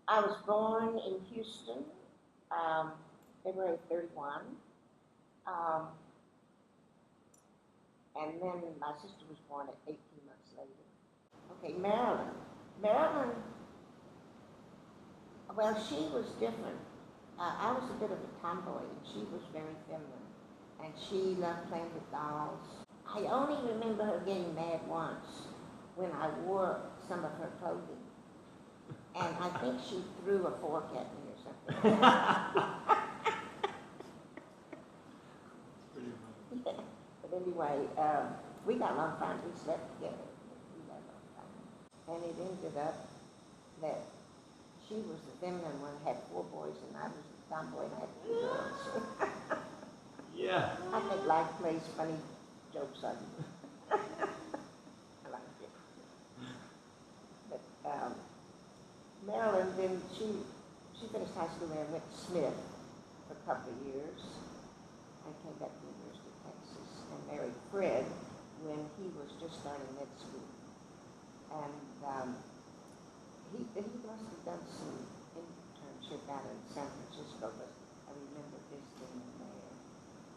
I was born in Houston, um, February 31. Um, and then my sister was born at 18 months later. Okay, Marilyn. Marilyn, well, she was different. I was a bit of a tomboy, and she was very feminine. And she loved playing with dolls. I only remember her getting mad once when I wore some of her clothing. And I think she threw a fork at me or something. Yeah. But anyway, we got along fine. We slept together. We got along fine. And it ended up that she was the feminine one, had 4 boys, and I was the tomboy and I had 3 girls. Yeah. I think life plays funny jokes on you. I liked it. But Marilyn, then she finished high school and went to Smith for a couple of years. I came back to the University of Texas and married Fred when he was just starting med school. And he must have done some internship out in San Francisco, but I remember visiting him there.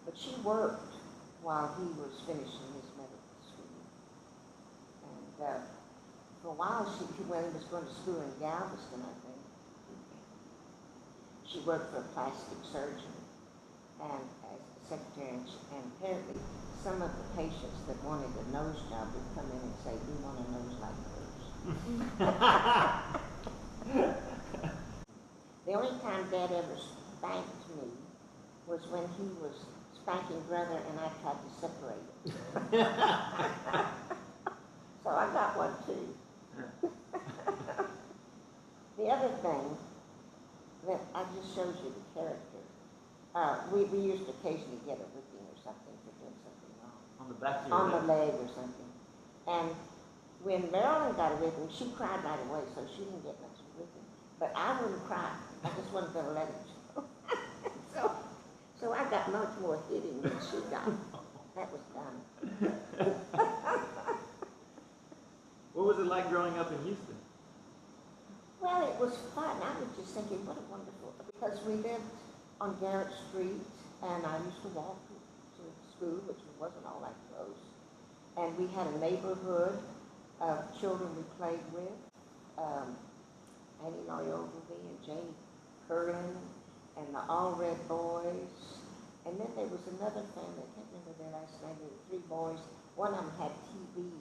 But she worked while he was finishing his medical school. And for a while, when he was going to school in Galveston, I think, she worked for a plastic surgeon and as a secretary, and apparently some of the patients that wanted a nose job would come in and say, "We want a nose like hers." The only time Dad ever spanked me was when he was spanking Brother and I tried to separate it. So I got one too. The other thing that I just shows you the character. We used to occasionally get a whipping or something for doing something wrong. On the back of your On the leg or something. And when Marilyn got a whipping, she cried right away, so she didn't get much whipping. But I wouldn't cry. I just wasn't going to let it show. So I got much more hitting than she got. That was done. What was it like growing up in Houston? Well, it was fun. I was just thinking, what a wonderful, because we lived on Garrett Street, and I used to walk to school, which wasn't all that close. And we had a neighborhood of children we played with, Annie Laurie Ogilvy and Janie Curran, and the All Red Boys. And then there was another family, I can't remember their last name, there were 3 boys. One of them had TV,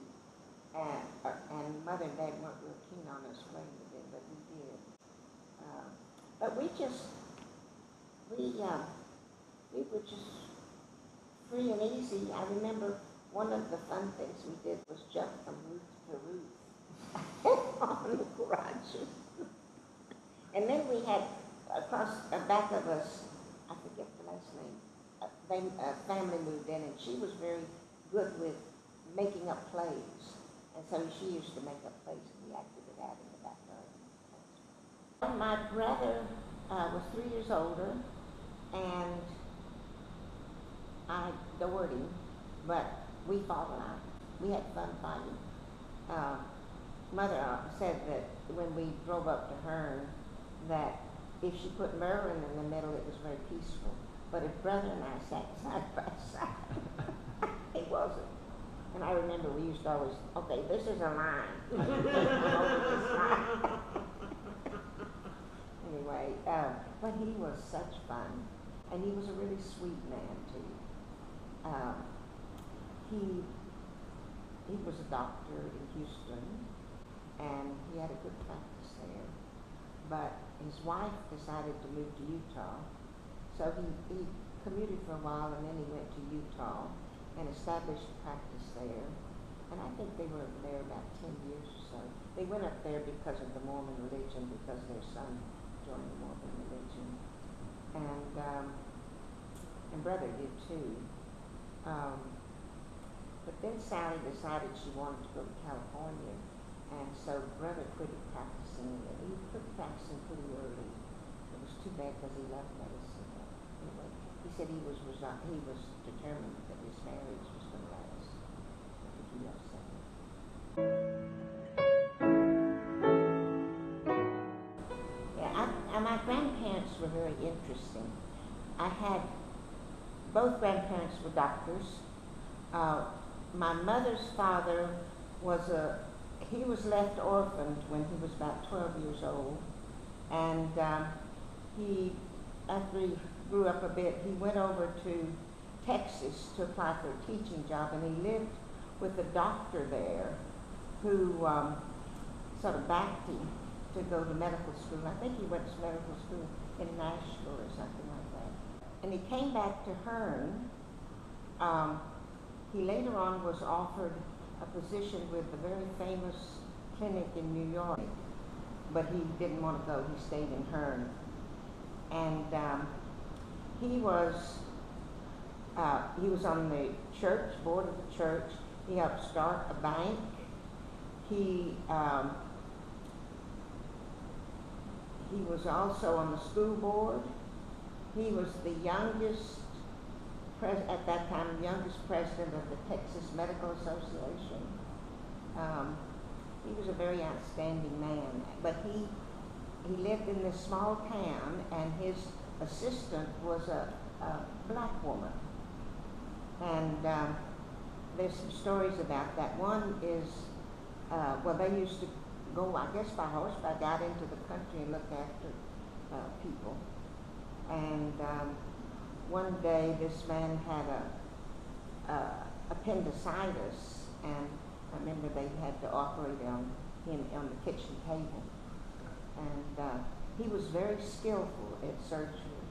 and Mother and Dad weren't real keen on us playing with it, but we did. But we were just free and easy. I remember one of the fun things we did was jump from roof to roof on the garages. And then we had across the back of us, I forget the last name, a family moved in, and she was very good with making up plays. And so she used to make up plays, and we acted it out in the backyard. My brother was 3 years older, and I adored him, but we fought a lot. We had fun fighting. Mother said that when we drove up to Hearn, that if she put Merlin in the middle, it was very peaceful. But if Brother and I sat side by side, it wasn't. And I remember we used to always, okay, this is a line. Anyway, but he was such fun. And he was a really sweet man, too. He was a doctor in Houston, and he had a good practice there. But his wife decided to move to Utah, so he commuted for a while, and then he went to Utah and established practice there. And I think they were there about 10 years or so. They went up there because of the Mormon religion, because their son joined the Mormon religion. And Brother did too. But then Sally decided she wanted to go to California, and so Brother quit practicing. He quit practicing pretty early. It was too bad because he loved medicine. But anyway, he said he was determined that his marriage was going to last. I think he loved Sally. are very interesting. I had, both grandparents were doctors. My mother's father he was left orphaned when he was about 12 years old. And after he grew up a bit, he went over to Texas to apply for a teaching job, and he lived with a doctor there who sort of backed him to go to medical school. I think he went to medical school in Nashville or something like that. And he came back to Hearn. He later on was offered a position with a very famous clinic in New York, but he didn't want to go. He stayed in Hearn. And he was on the church, board of the church. He helped start a bank. He was also on the school board. He was the youngest, at that time, the youngest president of the Texas Medical Association. He was a very outstanding man, but he lived in this small town, and his assistant was a black woman. And there's some stories about that. One is, they used to go, I guess, by horseback out into the country and look after people. And one day this man had appendicitis, and I remember they had to operate on him on the kitchen table. And he was very skillful at surgery,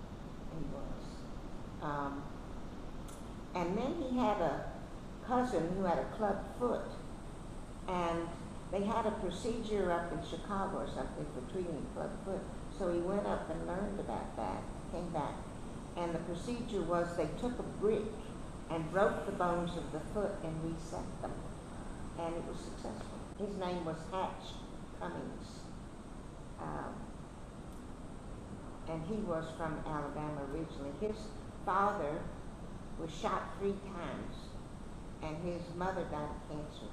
he was. And then he had a cousin who had a club foot, and they had a procedure up in Chicago or something for treating club foot. So he went up and learned about that, came back. And the procedure was they took a brick and broke the bones of the foot and reset them. And it was successful. His name was Helen Cummings. And he was from Alabama originally. His father was shot 3 times, and his mother died of cancer.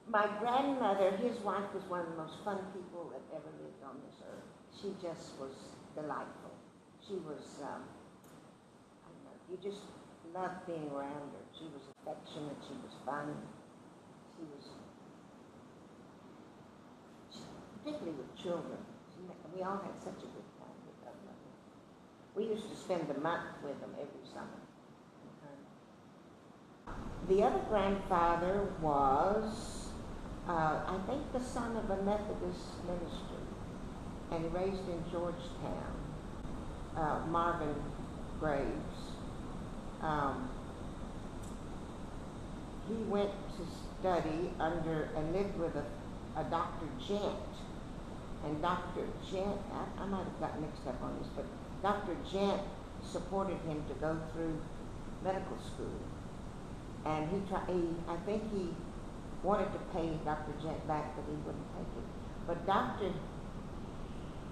My grandmother, his wife, was one of the most fun people that ever lived on this earth. She just was delightful. She was, I don't know, you just loved being around her. She was affectionate, she was fun. Particularly with children. We all had such a good time with them. We used to spend a month with them every summer. The other grandfather was, I think, the son of a Methodist minister, and raised in Georgetown, Byron Graves. He went to study under and lived with a Dr. Gent. And Dr. Gent, I might have got mixed up on this, but Dr. Gent supported him to go through medical school. And I think he wanted to pay Dr. Gent back, but he wouldn't take it. But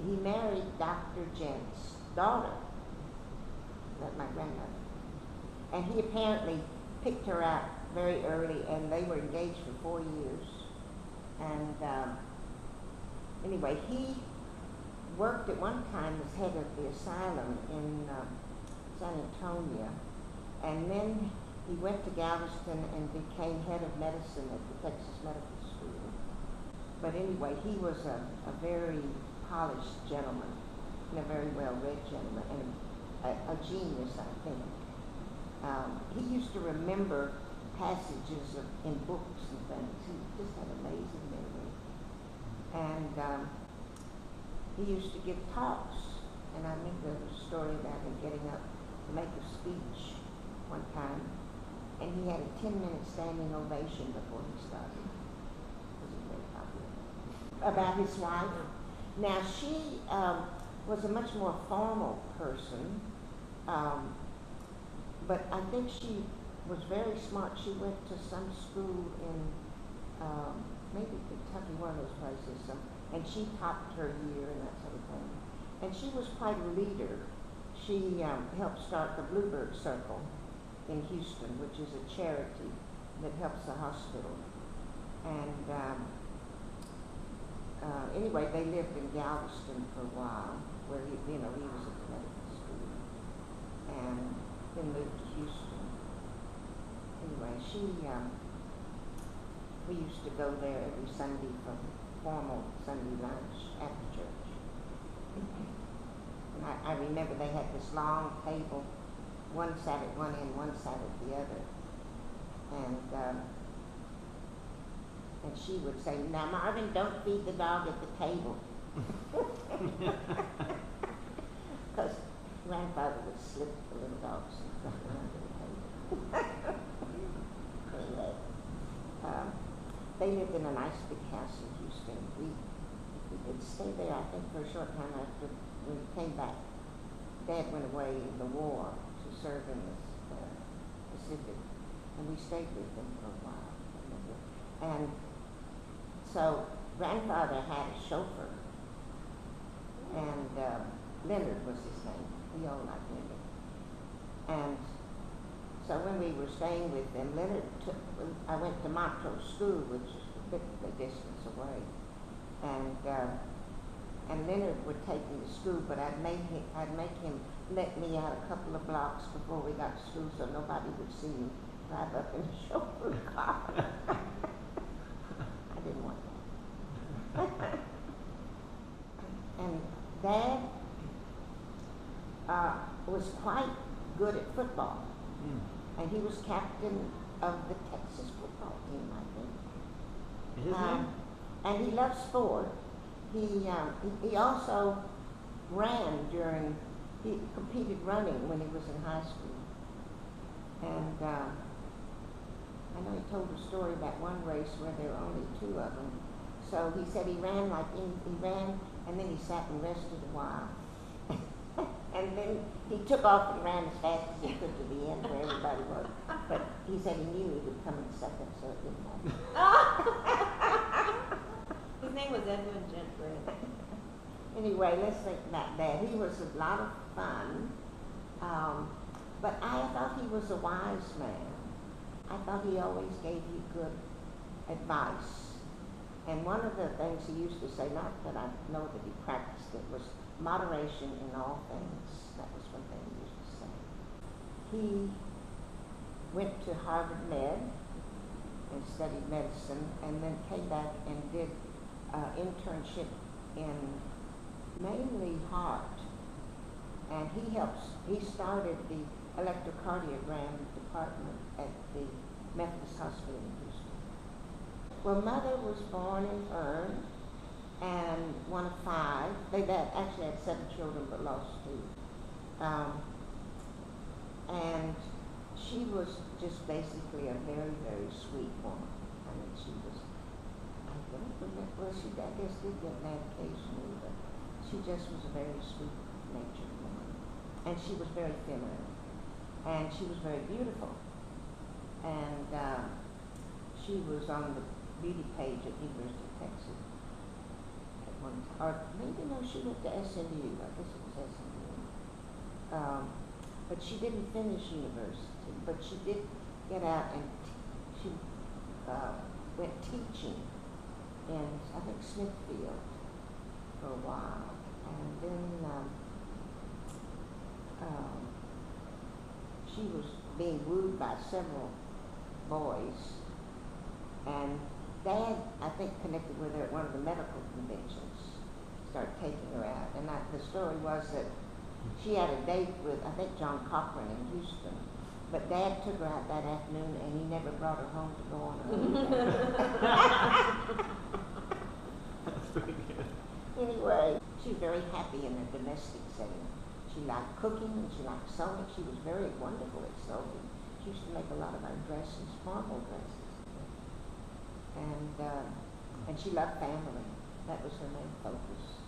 he married Dr. Gent's daughter, my grandmother. And he apparently picked her out very early, and they were engaged for 4 years. And anyway, he worked at one time as head of the asylum in San Antonio, and then he went to Galveston and became head of medicine at the Texas Medical School. But anyway, he was a very polished gentleman, and a very well-read gentleman, and a genius, I think. He used to remember passages in books and things. He just had amazing memory. And he used to give talks, and I remember there was a story about him getting up to make a speech one time, and he had a 10-minute standing ovation before he started. It was very popular. About his wife. Now, she was a much more formal person, but I think she was very smart. She went to some school in maybe Kentucky, one of those places, and she topped her year and that sort of thing. And she was quite a leader. She helped start the Bluebird Circle in Houston, which is a charity that helps the hospital. And anyway, they lived in Galveston for a while, where he was at the medical school, and then moved to Houston. Anyway, we used to go there every Sunday for formal Sunday lunch after church. And I remember they had this long table, one sat at one end, one sat at the other, and she would say, "Now, Marvin, don't feed the dog at the table." Because grandfather would slip the little dogs and stuff under the table. Anyway, they lived in a nice big house in Houston. We did stay there, I think, for a short time after we came back. Dad went away in the war to serve in the Pacific, and we stayed with them for a while. And so grandfather had a chauffeur, and Leonard was his name. We all liked Leonard. And so when we were staying with them, I went to Montrose School, which is a bit of a distance away, and Leonard would take me to school, but I'd make him let me out a couple of blocks before we got to school, so nobody would see me drive up in a chauffeur car. I didn't want that. And Dad was quite good at football. And he was captain of the Texas football team, I think. His name? And he loved sport. He also ran he competed running when he was in high school. And I know he told a story about one race where there were only two of them. So he said he ran and then he sat and rested a while. And then he took off and ran as fast as he could to the end where everybody was. But he said he knew he would come in second, so it didn't matter. His name was Edwin Gentry. Anyway, let's think about that. He was a lot of fun, but I thought he was a wise man. I thought he always gave you good advice. And one of the things he used to say, not that I know that he practiced it, was moderation in all things. That was one thing he used to say. He went to Harvard Med and studied medicine, and then came back and did internship in mainly heart. And he started the electrocardiogram department at the Methodist Hospital in Houston. Well, Mother was born in Hearn, and one of 5. They actually had 7 children, but lost 2. And she was just basically a very, very sweet woman. I mean, she was, I don't remember, well, I guess did get mad occasionally, but she just was a very sweet-natured woman. And she was very feminine. And she was very beautiful. And she was on the beauty page at University of Texas at one time. Or maybe, no, she went to SMU. I guess it was SMU. But she didn't finish university. But she did get out and she went teaching in, I think, Smithfield for a while. And then she was being wooed by several boys. And Dad, I think, connected with her at one of the medical conventions, started taking her out. And the story was that she had a date with, I think, John Cochran in Houston. But Dad took her out that afternoon, and he never brought her home to go on her own date. That's pretty good. Anyway, she was very happy in a domestic setting. She liked cooking, and she liked sewing. She was very wonderful at sewing. She used to make a lot of our dresses, formal dresses. And she loved family. That was her main focus.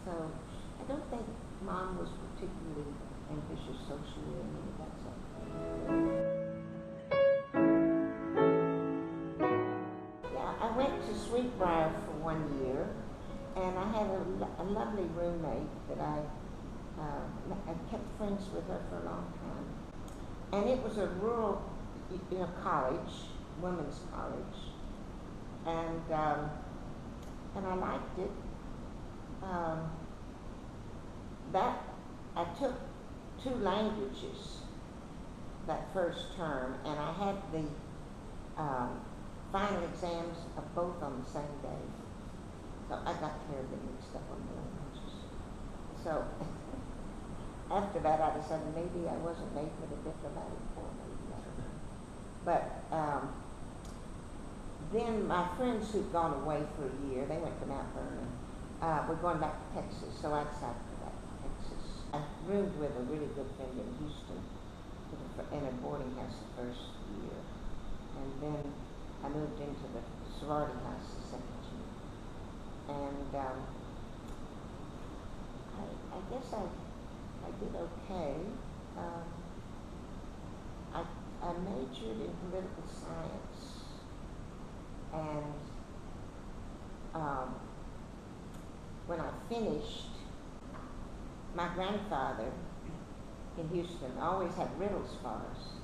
So I don't think Mom was particularly ambitious socially or any of that sort of thing. Yeah, I went to Sweetbriar for 1 year, and I had a lovely roommate that I kept friends with her for a long time. And it was a rural college, women's college, and I liked it. That I took 2 languages that first term, and I had the final exams of both on the same day. So I got terribly mixed up on the languages. So after that, I decided maybe I wasn't made for the diplomatic corps, maybe, I don't know. But then my friends who'd gone away for a year, they went to Mount Vernon. We're going back to Texas, so I decided to go back to Texas. I roomed with a really good friend in Houston in a boarding house the first year. And then I moved into the sorority house the second year. And I guess I did okay. I majored in political science, and when I finished, my grandfather in Houston always had riddles for us.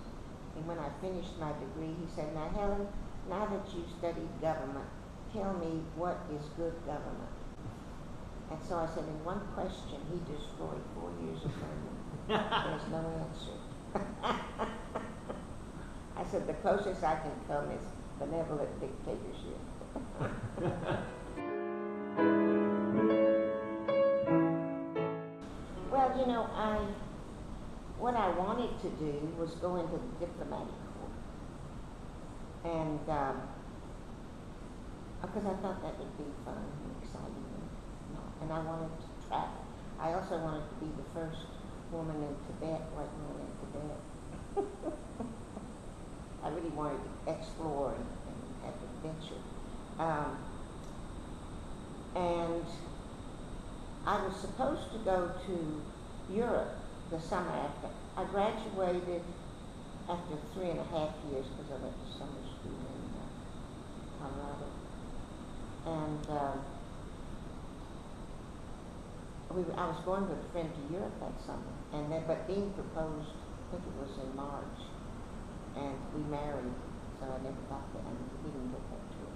And when I finished my degree, he said, "Now, Helen, now that you've studied government, tell me what is good government." And so I said, in one question, he destroyed 4 years of learning. There's no answer. I said, the closest I can come is benevolent dictatorship. Well, you know, what I wanted to do was go into the diplomatic corps. And because I thought that would be fun and exciting. And I wanted to travel. I also wanted to be the first woman in Tibet, white woman in Tibet. I really wanted to explore and have adventure. And I was supposed to go to Europe the summer after. I graduated after 3.5 years because I went to summer school in Colorado. And I was going with a friend to Europe that summer, but Dean proposed, I think it was in March, and we married, so I never got there, and we didn't get that trip.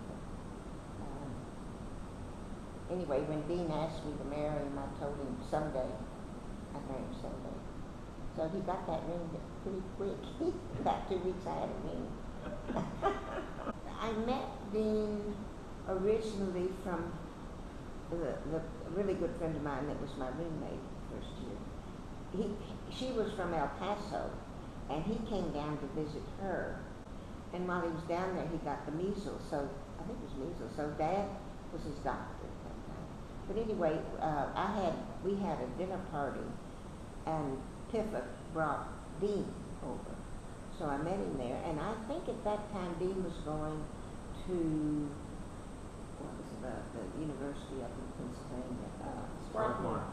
Anyway, when Dean asked me to marry him, I told him someday. I'd marry him someday. So he got that ring pretty quick. About 2 weeks I had a ring. I met Dean originally from the really good friend of mine that was my roommate the first year. She was from El Paso, and he came down to visit her. And while he was down there, he got the measles. So I think it was measles. So Dad was his doctor at that time. But anyway, we had a dinner party, and Piffa brought Dean over. So I met him there, and I think at that time Dean was going to the university up in Pennsylvania, Swarthmore.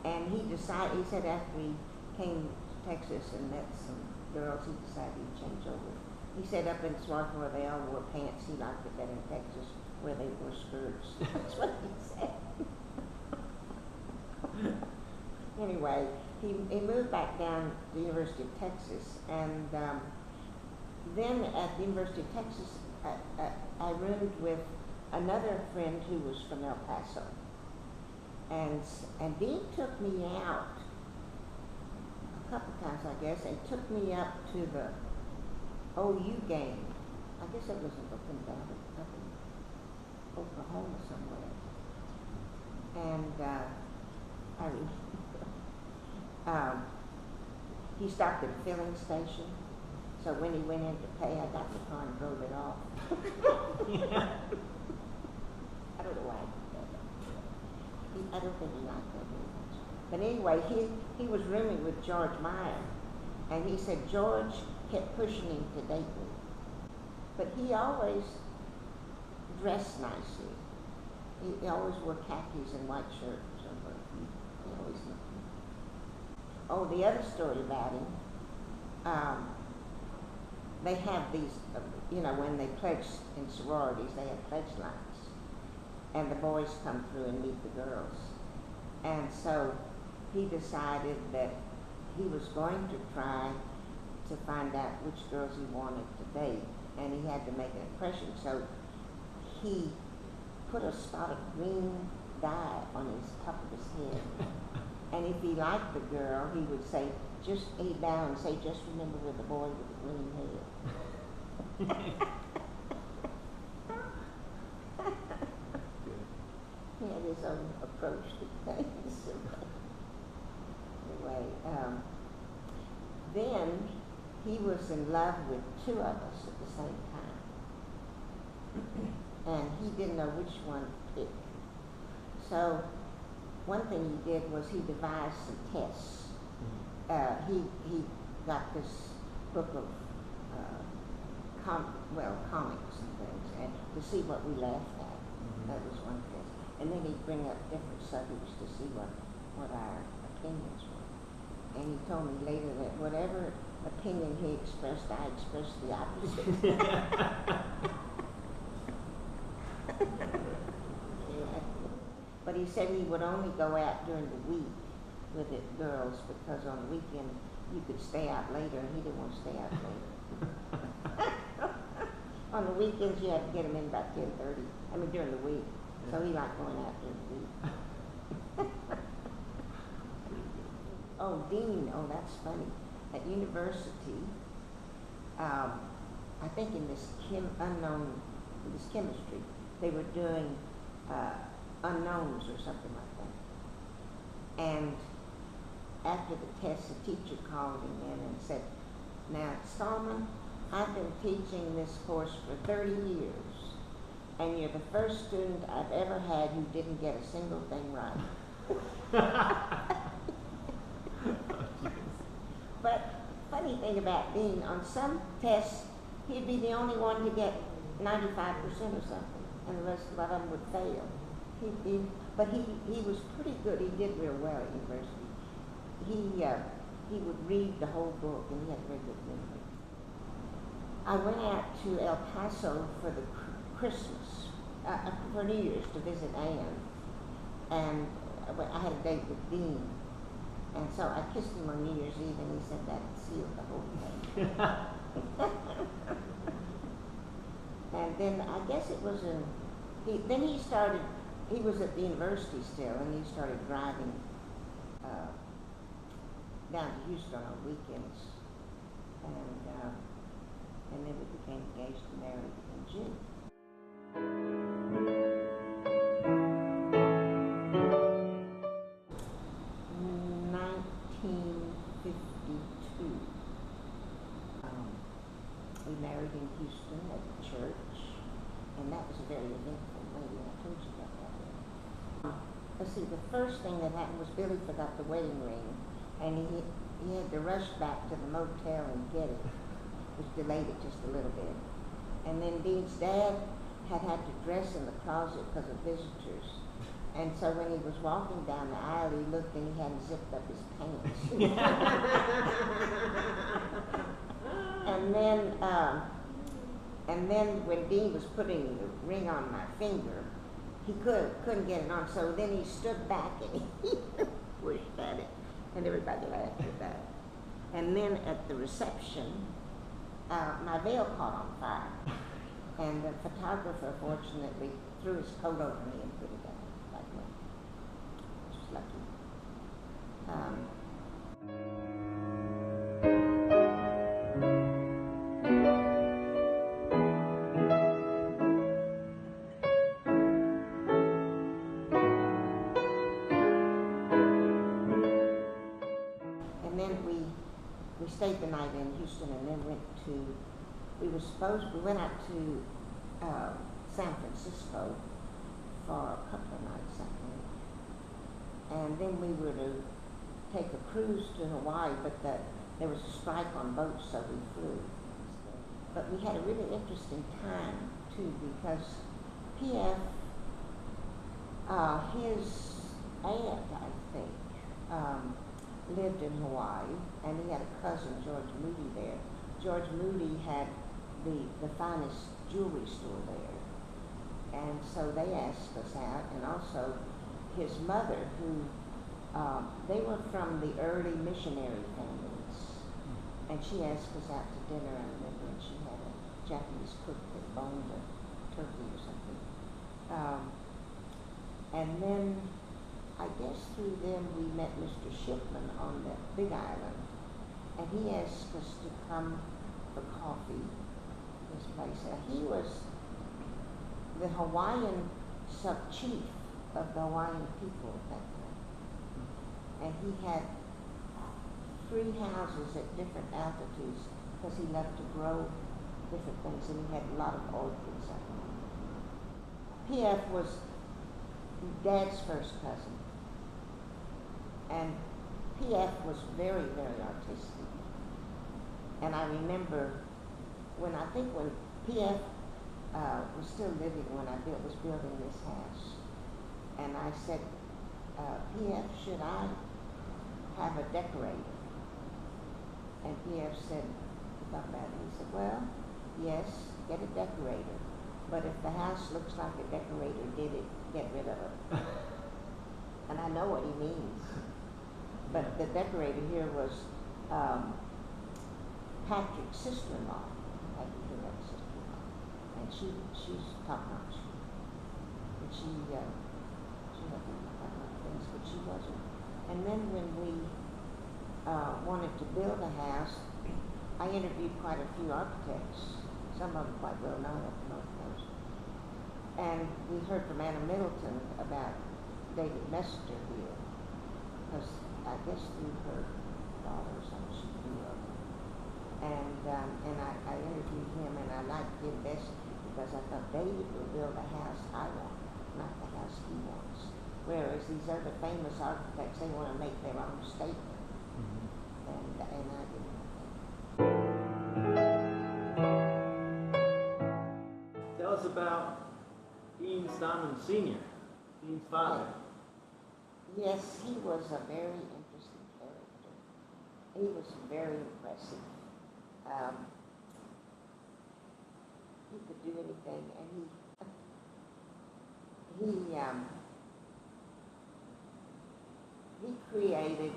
And he said after he came to Texas and met some girls, he decided he'd change over. He said up in Swarthmore they all wore pants. He liked it better in Texas where they wore skirts. That's what he said. Anyway, he moved back down to the University of Texas, and then at the University of Texas, I roomed with another friend who was from El Paso. And Dean took me out a couple times, I guess, and took me up to the OU game. I guess it was up in Oklahoma somewhere. And I remember he stopped at a filling station. So when he went in to pay, I got in the car and drove it off. I don't know why I did that. I don't think he liked that very much. But anyway, he was rooming with George Meyer, and he said George kept pushing him to date me. But he always dressed nicely. He always wore khakis and white shirt or something. He always looked good. Oh, the other story about him, they have these, when they pledge in sororities, they have pledge lines. And the boys come through and meet the girls. And so he decided that he was going to try to find out which girls he wanted to date. and he had to make an impression. So he put a spot of green dye on his top of his head. And if he liked the girl, he would say, he'd bow and say, just remember we're the boy with the green head. He had his own approach to things. Anyway, then he was in love with two of us at the same time. And he didn't know which one to pick. So one thing he did was he devised some tests. He got this book of comics and things, and to see what we laughed at. That was one test. And then he'd bring up different subjects to see what our opinions were. And he told me later that whatever opinion he expressed, I expressed the opposite. But he said he would only go out during the week with the girls because on the weekend you could stay out later, and he didn't want to stay out later. On the weekends you had to get him in about 10:30. I mean during the week. So he liked going out during the week. Oh, Dean, that's funny. At university, I think in this chemistry, they were doing unknowns or something like that. And after the test, the teacher called him in and said, now, Stahmann, I've been teaching this course for 30 years, and you're the first student I've ever had who didn't get a single thing right. But funny thing about Dean, on some tests, he'd be the only one to get 95% or something, and the rest of them would fail. But he was pretty good. He did real well at university. He would read the whole book, and he had a very good memory. I went out to El Paso for the Christmas, for New Year's, to visit Anne, and I had a date with Dean. And so I kissed him on New Year's Eve, and he said that sealed the whole thing. And then I guess it was he was at the university still, and he started driving down to Houston on weekends. And then we became engaged and married in June. 1952. We married in Houston at the church, and that was a very eventful wedding. I told you about that. Let's see, the first thing that happened was Billy forgot the wedding ring, and he had to rush back to the motel and get it, which delayed it just a little bit. And then Dean's dad had to dress in the closet because of visitors. And so when he was walking down the aisle, he looked and he hadn't zipped up his pants. And then when Dean was putting the ring on my finger, he couldn't get it on. So then he stood back and he pushed at it, and everybody laughed at that. And then at the reception, my veil caught on fire, and the photographer fortunately threw his coat over me and put it down. Just lucky. And then we stayed the night in Houston, and then we went out to San Francisco for a couple of nights, I think. And then we were to take a cruise to Hawaii, but there was a strike on boats, so we flew. But we had a really interesting time, too, because P.F., his aunt, I think, lived in Hawaii, and he had a cousin, George Moody, there. George Moody had the finest jewelry store there. And so they asked us out, and also his mother, who, they were from the early missionary families, and she asked us out to dinner, I remember, and she Japanese cook that boned a turkey or something. And then I guess through them we met Mr. Shipman on the Big Island, and he asked us to come for coffee at his place. He was the Hawaiian sub-chief of the Hawaiian people at that time. And he had 3 houses at different altitudes because he loved to grow different things, and he had a lot of orchids. P.F. was Dad's first cousin, and P.F. was very, very artistic. And I remember when P.F. Was still living when I was building this house, and I said, P.F., should I have a decorator? And P.F. said, he thought about it, he said, well, yes, get a decorator, but if the house looks like a decorator did it, get rid of it. And I know what he means. But the decorator here was Patrick's sister-in-law. Patrick had a sister-in-law, and she's top-notch. And she had top-notch things, but she wasn't. And then when we wanted to build a house, I interviewed quite a few architects, some of them quite well known up the North Coast. And we heard from Anna Middleton about David Messenger here, because I guess through her daughter or something, she grew up. And I interviewed him, and I liked him best because I thought David will build a house I want, not the house he wants. Whereas these other famous architects, they want to make their own statement. And I didn't. Tell us about Ian Stahmann Sr., Ian's father. Yes, he was a very interesting character. He was very impressive. He could do anything, and he created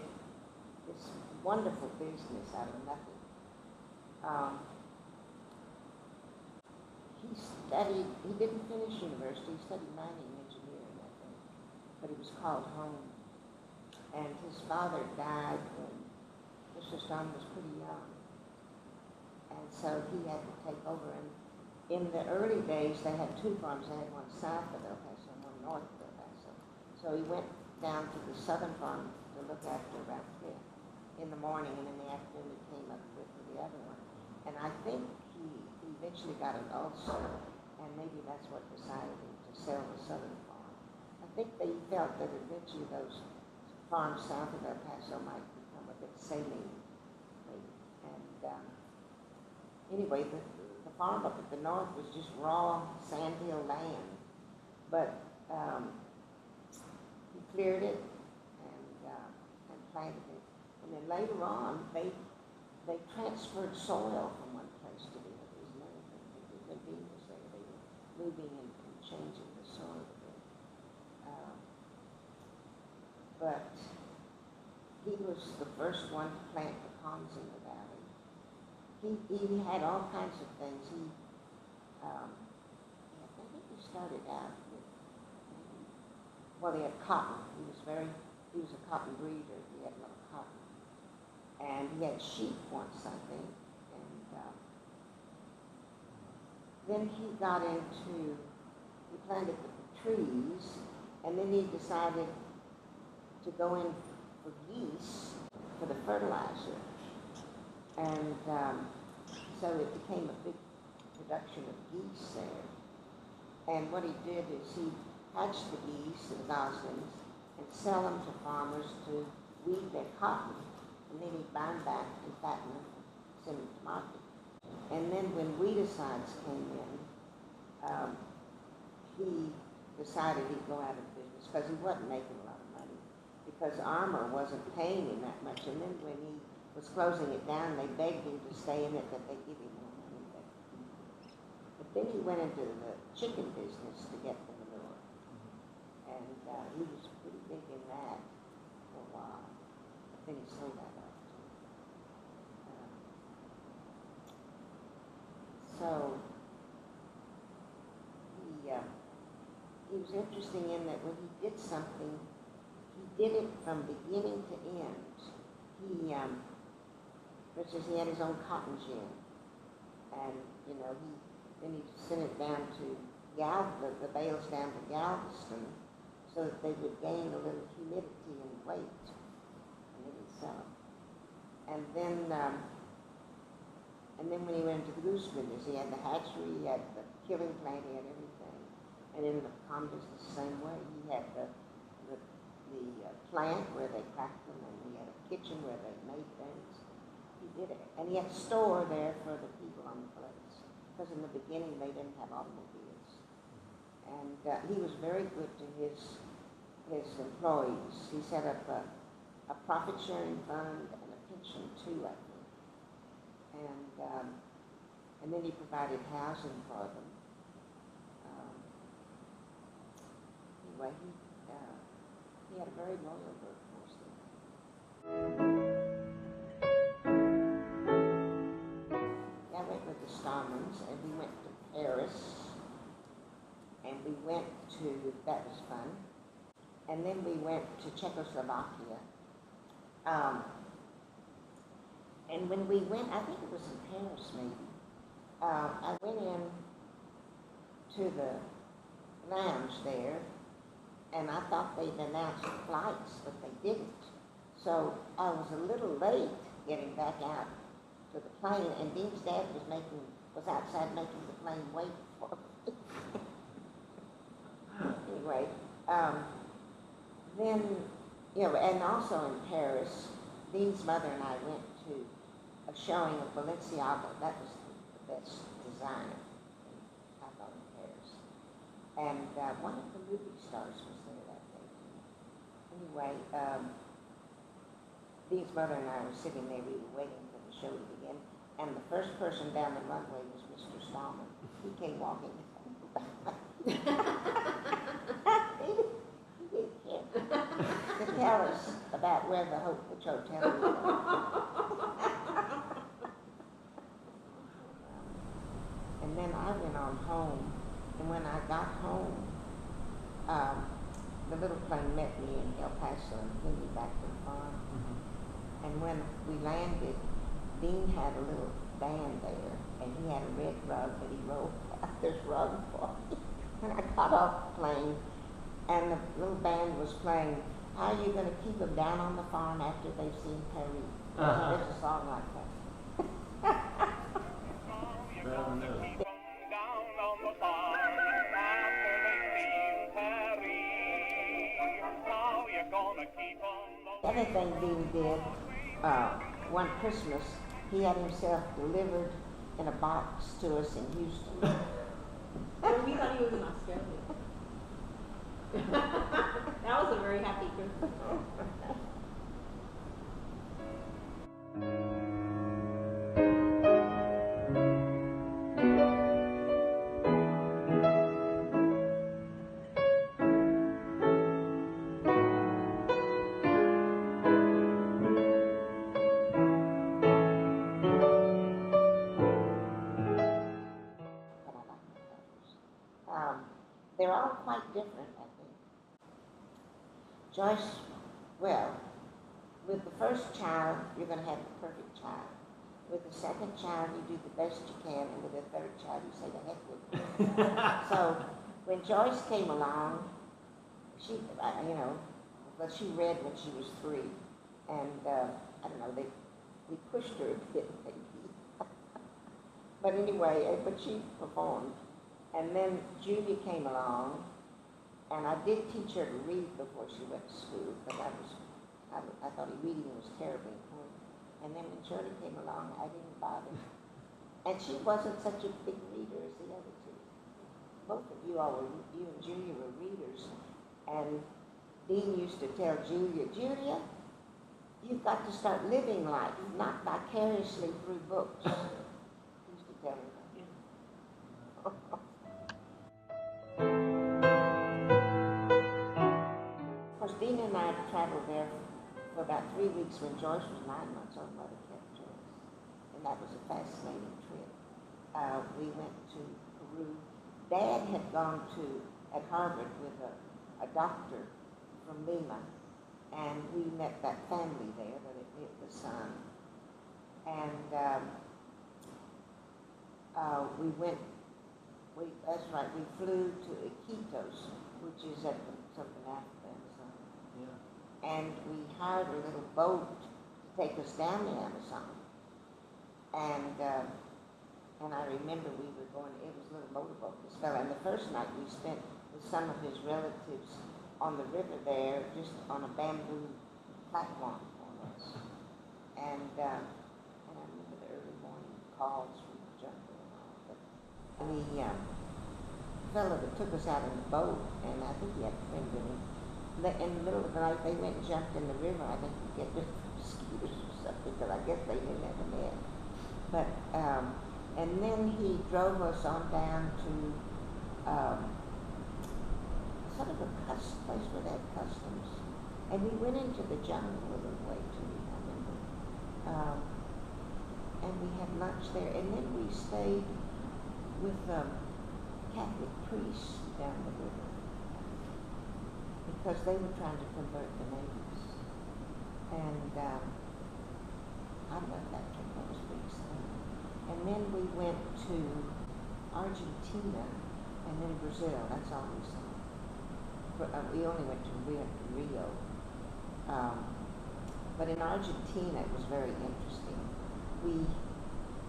this wonderful business out of nothing. He didn't finish university, he studied mining engineering, I think, but he was called home. And his father died when Mr. Stahmann was pretty young. And so he had to take over. And in the early days, they had 2 farms. They had one south of El Paso and one north of El Paso. So he went down to the southern farm to look after about 10 in the morning, and in the afternoon he came up with the other one. And I think he eventually got an ulcer, and maybe that's what decided him to sell the southern farm. I think they felt that eventually those farms south of El Paso might become a bit saline. And anyway, the farm up at the north was just raw sandhill land, but he cleared it and planted it. And then later on, they transferred soil from one place to the other. It was another thing. The bean was there. They were moving and changing the soil a bit. But he was the first one to plant pecans in the valley. He had all kinds of things. I think he started out with, he had cotton. He was a cotton breeder. He had a lot of cotton. And he had sheep once, I think. And then he planted the trees, and then he decided to go in for geese for the fertilizer. And so it became a big production of geese there. And what he did is he hatched the geese, the goslings, and sell them to farmers to weed their cotton. And then he'd buy them back and fatten them and send them to market. And then when weedicides came in, he decided he'd go out of business because he wasn't making a lot of money, because Armour wasn't paying him that much. And then when he was closing it down, they begged him to stay in it, that they'd give him more money. But then he went into the chicken business to get the manure. And he was pretty big in that for a while. But then he sold that off too. So he was interesting in that when he did something, he did it from beginning to end. He, for instance, he had his own cotton gin, and then he sent it down to the bales down to Galveston, so that they would gain a little humidity and weight, and then he'd sell them. And then when he went into the goose business, he had the hatchery, he had the killing plant, he had everything. And in the cotton business, the same way. He had the plant where they cracked them, and he had a kitchen where they made things. He did it. And he had a store there for the people on the place. Because in the beginning, they didn't have automobiles. And he was very good to his employees. He set up a profit-sharing fund and a pension, too, I think. And then he provided housing for them. Anyway, he had a very loyal workforce there. I went with the Stahmanns, and we went to Paris, and we went to, that was fun, and then we went to Czechoslovakia. And when we went, I think it was in Paris maybe, I went in to the lounge there, and I thought they'd announced flights, but they didn't. So I was a little late getting back out to the plane, and Dean's dad was outside making the plane wait for me. Anyway, then, and also in Paris, Dean's mother and I went to a showing of Balenciaga. That was the best design, I thought, in Paris. And one of the movie stars was there that day. Anyway, Dean's mother and I were sitting there, we were waiting for the show to begin, and the first person down the runway was Mr. Stahmann. He came walking he didn't care to tell us about where which hotel we were. And then I went on home, and when I got home, the little plane met me in El Paso and flew me back to the farm. Mm-hmm. And when we landed, Dean had a little band there, and he had a red rug that he rolled out this rug for me. And I got off the plane, and the little band was playing, "How Are You Going to Keep Them Down on the Farm After They've Seen Paris?" There's a song like that. The other thing Dean did, one Christmas, he had himself delivered in a box to us in Houston. Well, we thought he was in Australia. That was a very happy Christmas. They're all quite different, I think. Joyce, well, with the first child, you're going to have the perfect child. With the second child, you do the best you can, and with the third child, you say, the heck with it. So when Joyce came along, she, but she read when she was 3, and I don't know, we pushed her a bit, maybe. But anyway, but she performed. And then Julia came along, and I did teach her to read before she went to school, but I thought reading was terribly important. And then when Shirley came along, I didn't bother. And she wasn't such a big reader as the other two. Both of you and Julia were readers. And Dean used to tell Julia, you've got to start living life, not vicariously through books. He used to tell her that. Of course, Dean and I traveled there for about 3 weeks when Joyce was 9 months old. Mother kept Joyce, and that was a fascinating trip. We went to Peru. Dad had gone to at Harvard with a doctor from Lima, and we met that family there, that it hit the son. And that's right, we flew to Iquitos, which is at something after Amazon. Yeah. And we hired a little boat to take us down the Amazon. And I remember we were going, it was a little motorboat, this fella. And the first night we spent with some of his relatives on the river there, just on a bamboo platform almost. And I remember the early morning calls from the jungle and all. And the fellow that took us out in the boat, and I think he had a friend with him, in the middle of the night they went and jumped in the river, I think to get rid of mosquitoes or something, because I guess they didn't have a net. But, and then he drove us on down to sort of a place where they had customs. And we went into the jungle a little way too, I remember. And we had lunch there. And then we stayed with Catholic priests down the river, because they were trying to convert the natives. And I love that trip. That was pretty exciting. And then we went to Argentina and then Brazil. That's all we saw. We only went to Rio. But in Argentina, it was very interesting. We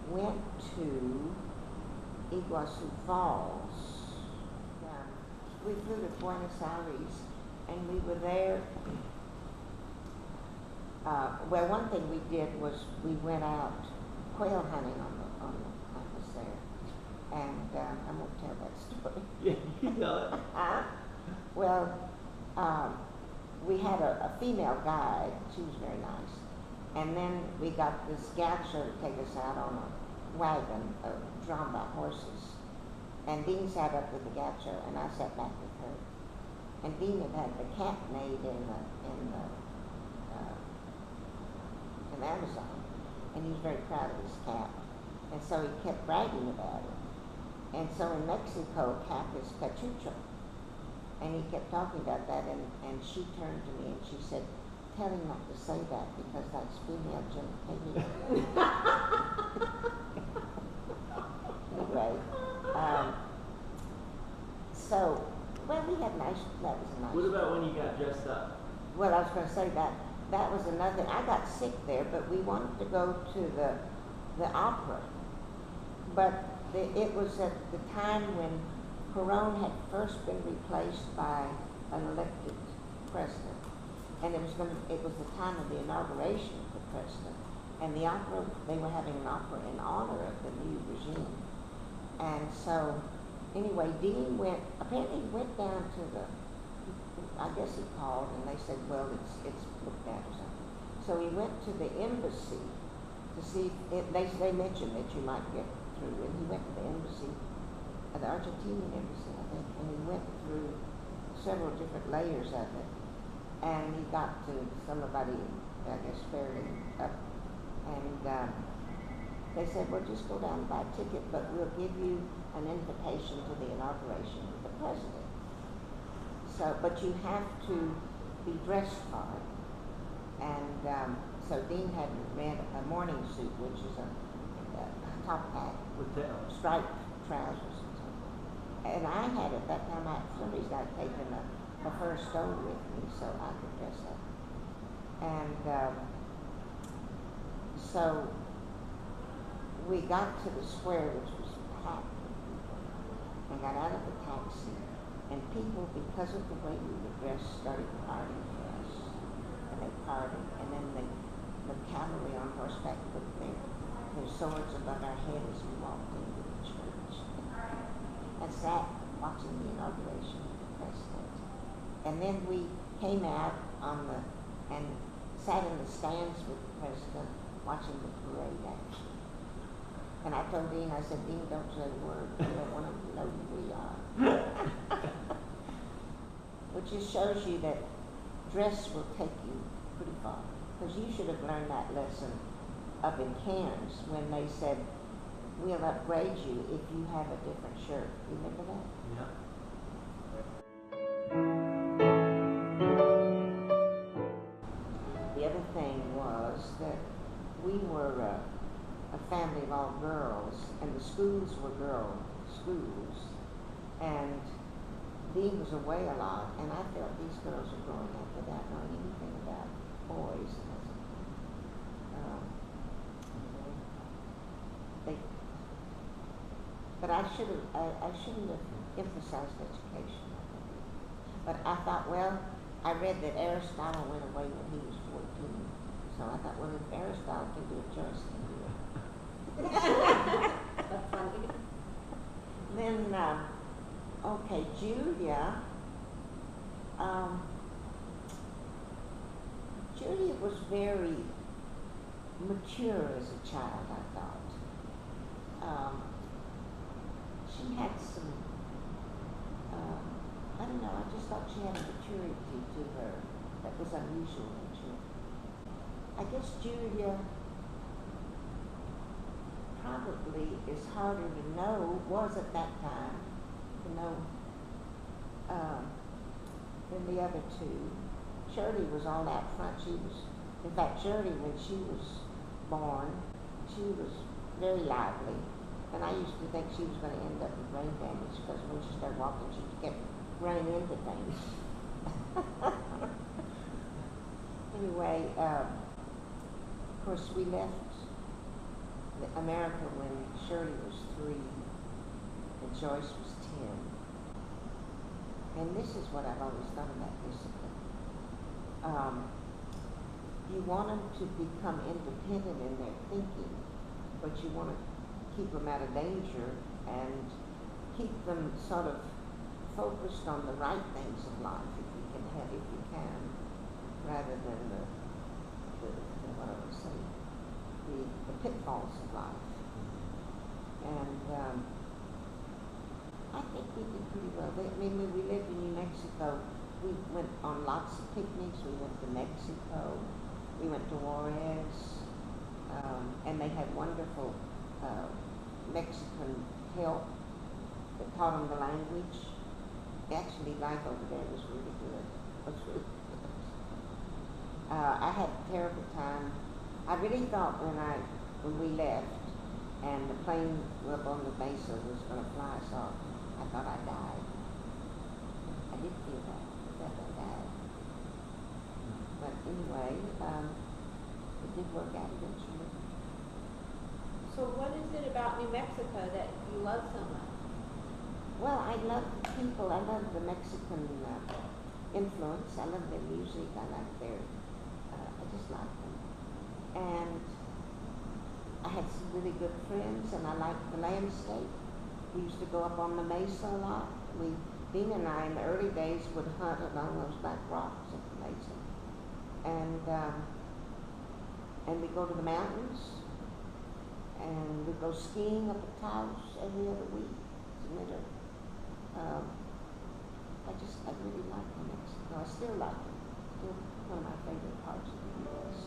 went to Iguazu Falls. We flew to Buenos Aires, and we were there. Well, one thing we did was we went out quail hunting on the campus there, and I won't tell that story. Yeah, you tell it. Well, we had a female guide. She was very nice, and then we got this gaucho to take us out on a wagon drawn by horses, and Dean sat up with the gaucho, and I sat back with her. And Dean had the cap made in Amazon, and he was very proud of his cap, and so he kept bragging about it. And so in Mexico, cap is cachucho, and he kept talking about that, and she turned to me and she said, "Tell him not to say that because that's female genitalia." Anyway, so well, we had nice. That was a nice. What about when you got dressed up? Well, I was going to say that was another. I got sick there, but we wanted to go to the opera. But it was at the time when Perón had first been replaced by an elected president, and it was the time of the inauguration of the president. And the opera, they were having an opera in honor of the new regime. And so, anyway, Dean apparently went down to I guess he called and they said, well, it's booked out or something. So he went to the embassy to see if they mentioned that you might get through. And he went to the embassy, the Argentinian embassy, I think, and he went through several different layers of it. And he got to somebody, I guess, fairly up. And they said, well, just go down and buy a ticket, but we'll give you an invitation to the inauguration of the president. So, but you have to be dressed for it. And so Dean had a morning suit, which is a top hat with striped trousers and something. And I had at that time, for some reason I'd taken a fur stole with me so I could dress up. And so we got to the square, which was packed with people, and got out of the taxi. And people, because of the way we were dressed, started partying for us. And they partied, and then the cavalry on horseback put their swords above our head as we walked into the church. And sat watching the inauguration of the president. And then we came out and sat in the stands with the president, watching the parade action. And I told Dean, I said, Dean, don't say a word. I don't want him to know who we are. Which just shows you that dress will take you pretty far. Because you should have learned that lesson up in Cairns when they said, we'll upgrade you if you have a different shirt. You remember that? Yeah. family of all girls, and the schools were girl schools, and Dean was away a lot, and I felt these girls were growing up without knowing anything about boys. They, but I shouldn't have emphasized education. But I thought, well, I read that Aristotle went away when he was 14. So I thought, well, if Aristotle can do it, Joyce can do it. That's funny. Then, okay, Julia. Julia was very mature as a child, I thought. She had some, I don't know, I just thought she had a maturity to her that was unusual in children. I guess Julia probably is harder to know, was at that time, to know than the other two. Shirley was all out front. In fact, Shirley, when she was born, she was very lively. And I used to think she was going to end up with brain damage because when she started walking, she kept running into things. Anyway, of course, we left America when Shirley was 3 and Joyce was 10. And this is what I've always thought about discipline. You want them to become independent in their thinking, but you want to keep them out of danger and keep them sort of focused on the right things of life if you can, rather than the what I would say, the pitfalls of life. And I think we did pretty well. When we lived in New Mexico, we went on lots of picnics. We went to Mexico. We went to Juarez. And they had wonderful Mexican help that taught them the language. Actually, life over there was really good. I had a terrible time. I really thought when we left and the plane up on the mesa was going to fly us off, I thought I died. I did feel that I died. But anyway, it did work out eventually. So what is it about New Mexico that you love so much? Well, I love the people. I love the Mexican influence. I love their music. I like I just like them. And I had some really good friends, and I liked the landscape. We used to go up on the mesa a lot. Dean and I, in the early days, would hunt along those black rocks at the mesa. And we'd go to the mountains, and we'd go skiing up at Taos every other week. It's winter. I really like New Mexico. I still like it. Still one of my favorite parts of the U.S.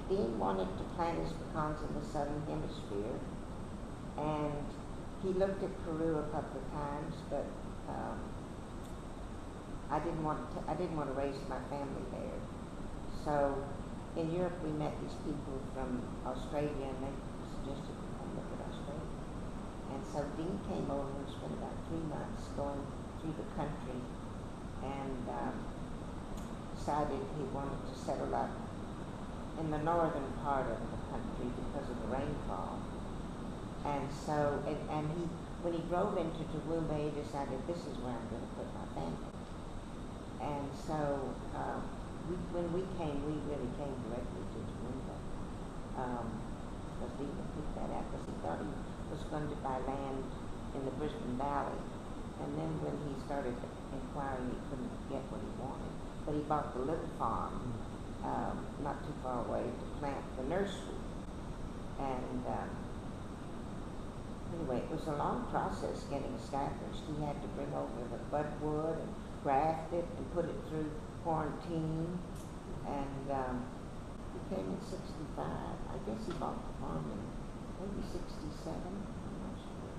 Dean wanted to plant his pecans in the southern hemisphere, and he looked at Peru a couple of times, but I didn't want to raise my family there. So in Europe, we met these people from Australia, and they suggested we come look at Australia. And so Dean came over and spent about 3 months going through the country, and decided he wanted to settle up in the northern part of the country because of the rainfall. And so, when he drove into Toowoomba, he decided this is where I'm going to put my family. And so, when we came, we really came directly to Toowoomba. Because Dean had picked that out because he thought he was going to buy land in the Brisbane Valley. And then when he started inquiring, he couldn't get what he wanted. But he bought the little farm not too far away to plant the nursery. And anyway, it was a long process getting established. He had to bring over the budwood and graft it and put it through quarantine. And he came in 65. I guess he bought the farm in maybe 67. I'm not sure.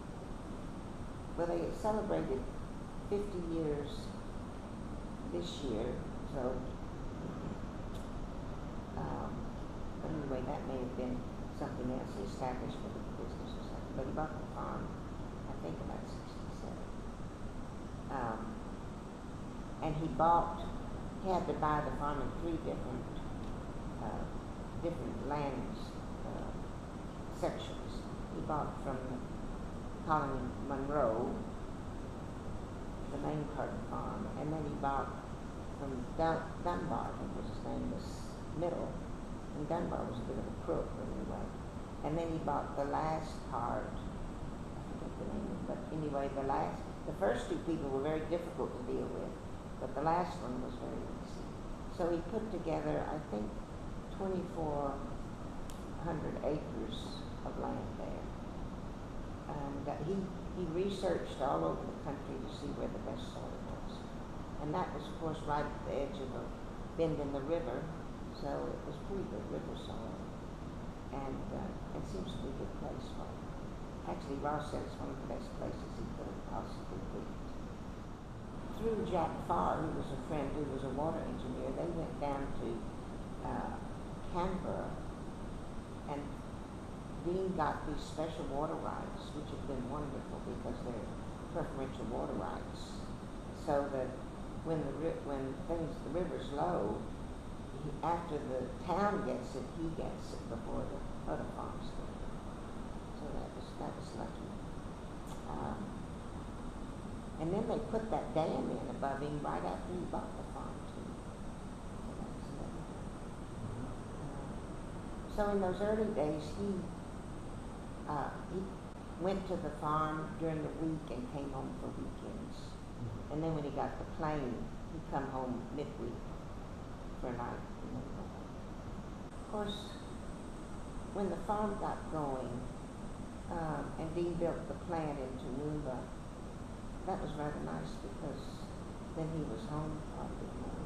Well, they had celebrated 50 years this year, so anyway, that may have been something else he established for the business or something. But he bought the farm, I think about 67. And he had to buy the farm in 3 different land sections. He bought from Colony Monroe, the main part of the farm, and then he bought from Dunbar, I think was his name, this middle, and Dunbar was a bit of a crook, but anyway. And then he bought the last part, I forget the name, but anyway, the first 2 people were very difficult to deal with, but the last one was very easy. So he put together, I think, 2,400 acres of land there. And he researched all over the country to see where the best soil was. And that was, of course, right at the edge of a bend in the river, so it was pretty good river soil. And it seems to be a good place for it. Actually, Ross said it's one of the best places he could have possibly picked. Through Jack Farr, who was a friend who was a water engineer, they went down to Canberra, and Dean got these special water rights, which have been wonderful because they're preferential water rights, so that when the river's low, after the town gets it, he gets it before the other farms do. So that was lucky. And then they put that dam in above him right after he bought the farm too. So in those early days, he went to the farm during the week and came home for weekends. And then when he got the plane, he'd come home midweek for a night. Of course, when the farm got going, and Dean built the plant in Toowoomba, that was rather nice because then he was home probably more.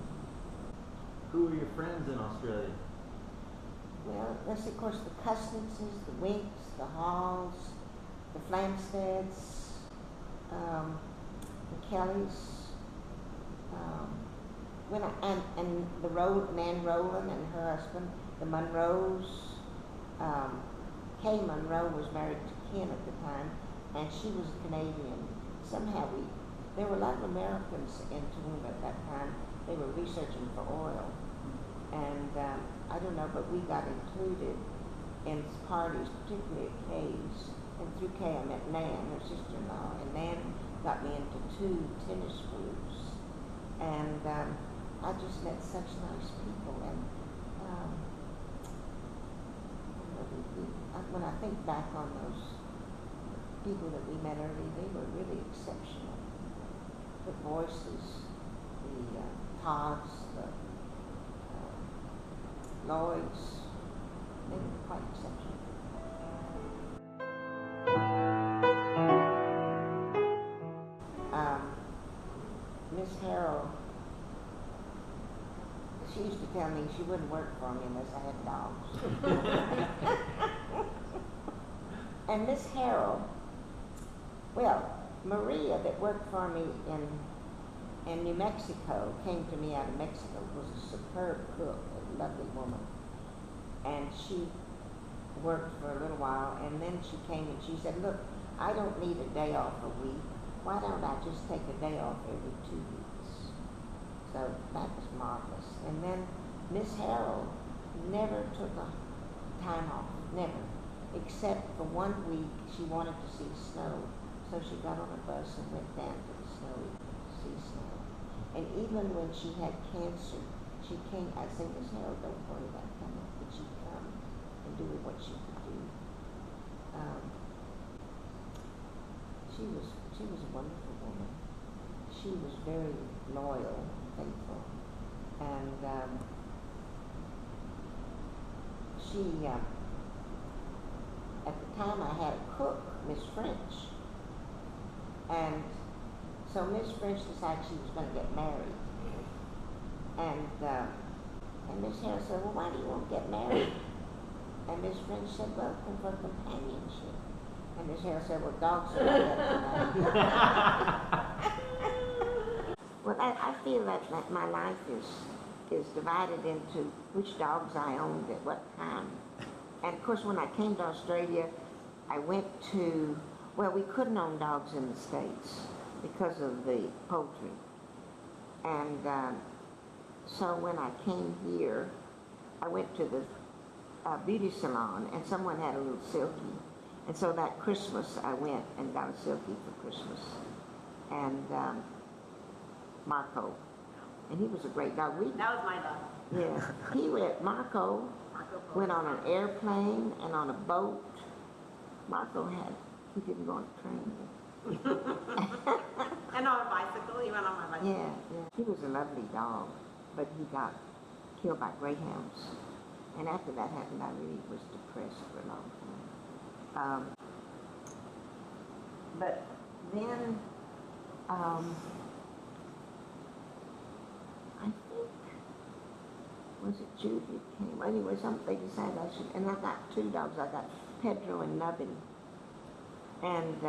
Who were your friends in Australia? Well, there's of course the Custinses, the Winks, the Halls, the Flamsteads, the Kellys, and the Nan Rowland and her husband, the Monroes. Kay Monroe was married to Ken at the time, and she was a Canadian. Somehow there were a lot of Americans in Toowoomba at that time. They were researching for oil. And I don't know, but we got included in parties, particularly at Kay's. And through Kay I met Nan, her sister-in-law, and Nan got me into 2 tennis groups. And I just met such nice people. And when I think back on those people that we met early, they were really exceptional. The voices, the Todds, the Lloyds, they were quite exceptional. Miss Harrell, she used to tell me she wouldn't work for me unless I had dogs. And Miss Harrell, well, Maria that worked for me in New Mexico, came to me out of Mexico, was a superb cook, a lovely woman. And she worked for a little while, and then she came and she said, look, I don't need a day off a week. Why don't I just take a day off every 2 weeks? So that was marvelous. And then Miss Harrell never took a time off, never. Except for 1 week, she wanted to see snow. So she got on a bus and went down to the snowy to see snow. And even when she had cancer, she came, I said, Miss Harrell, don't worry about coming, but she'd come and do what she could do. She was a wonderful woman. She was very loyal, faithful, and she, at the time I had a cook, Miss French, and so Miss French decided she was going to get married, and Miss Harrell said, well, why do you want to get married? And Miss French said, well, for companionship. And Miss Harrell said, well, dogs are like that tonight. Well, I feel that my life is is divided into which dogs I owned at what time. And of course, when I came to Australia, I went to, well, we couldn't own dogs in the States because of the poultry. And so when I came here, I went to the beauty salon, and someone had a little Silky. And so that Christmas, I went and got a Silky for Christmas. And Marco. And he was a great dog. That was my dog. Yeah. Marco went on an airplane and on a boat. He didn't go on a train. And on a bicycle, he went on my bicycle. Yeah. He was a lovely dog, but he got killed by greyhounds. And after that happened, I really was depressed for a long time. But then, I think, was it Judy that came? Anyway, they decided I should, and I got two dogs. I got Pedro and Nubbin. And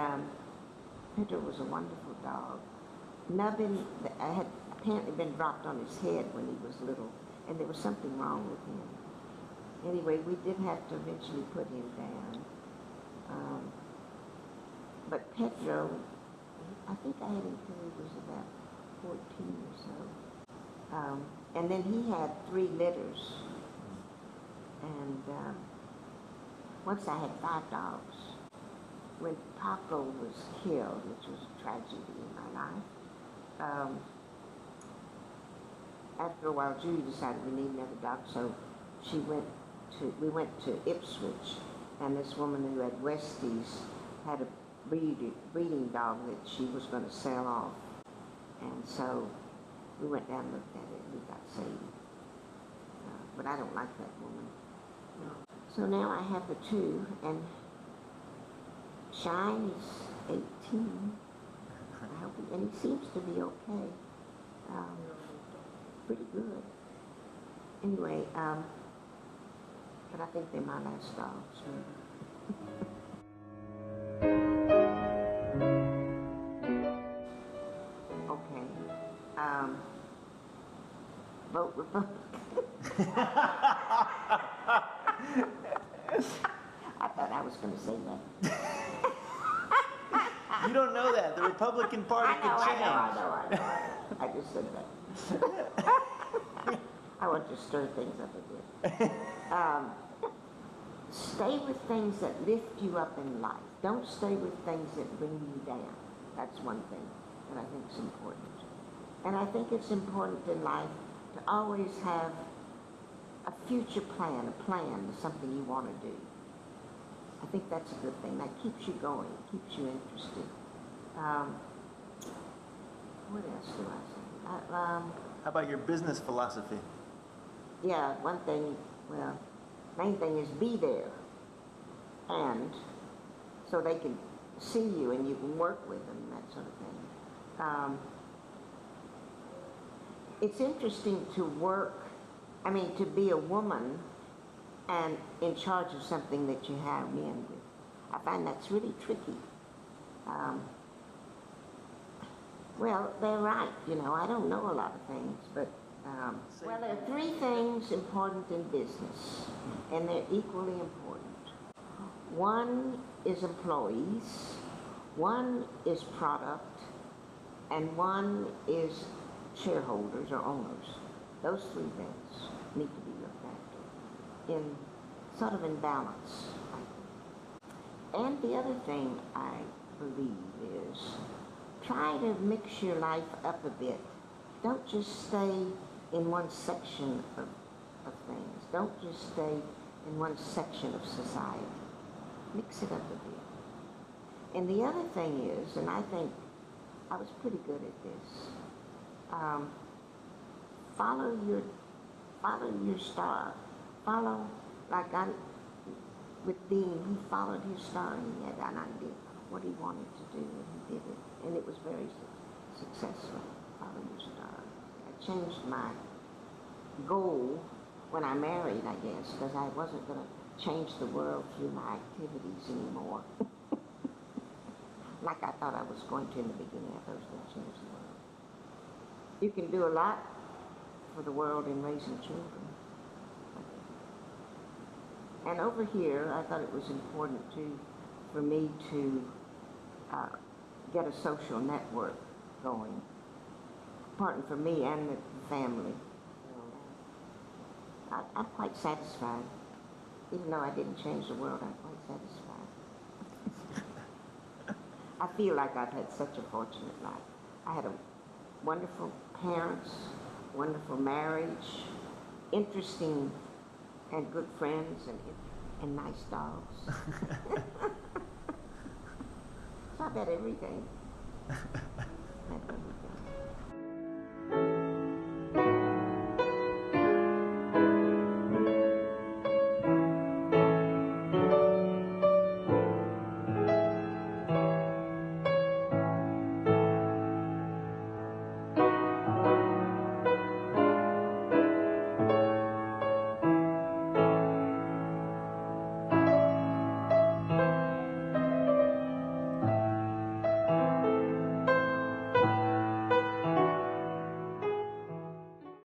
Pedro was a wonderful dog. Nubbin had apparently been dropped on his head when he was little, and there was something wrong with him. Anyway, we did have to eventually put him down. But Pedro, I think I had him till he was about 14 or so. And then he had 3 litters. And once I had 5 dogs. When Paco was killed, which was a tragedy in my life, after a while Judy decided we need another dog, so we went to Ipswich, and this woman who had Westies had a breeding dog that she was going to sell off. And so we went down and looked at it, and we got saved. But I don't like that woman. No. So now I have the 2, and Shine is 18. I hope and he seems to be okay. Pretty good. Anyway, but I think they're my last dogs. Okay. Vote Republican. I thought I was going to say that. You don't know that. The Republican Party could change. I know. I just said that. I want to stir things up a bit. Stay with things that lift you up in life. Don't stay with things that bring you down. That's one thing that I think is important. And I think it's important in life to always have a future plan, something you want to do. I think that's a good thing. That keeps you going, keeps you interested. What else do I say? How about your business philosophy? Yeah, one thing, main thing is be there. And so they can see you and you can work with them, that sort of thing. It's interesting to be a woman and in charge of something that you have men with. I find that's really tricky. Well, they're right, I don't know a lot of things, but there are 3 things important in business, and they're equally important. One is employees, one is product, and one is shareholders or owners. Those 3 things need to be looked after in sort of in balance, I think. And the other thing I believe is try to mix your life up a bit. Don't just stay in one section of things. Don't just stay in one section of society. Mix it up a bit. And the other thing is, and I think I was pretty good at this, follow your star. With Dean, he followed his star and he had an idea what he wanted to do and he did it. And it was very successful. Follow your star. I changed my goal when I married, I guess, because I wasn't going to change the world through my activities anymore. Like I thought I was going to in the beginning. I thought I was going to change the world. You can do a lot for the world in raising children. And over here, I thought it was important for me to get a social network going, important for me and the family. I'm quite satisfied. Even though I didn't change the world, I'm quite satisfied. I feel like I've had such a fortunate life. I had wonderful parents, wonderful marriage, interesting and good friends, and nice dogs. So I've had everything. Had everything.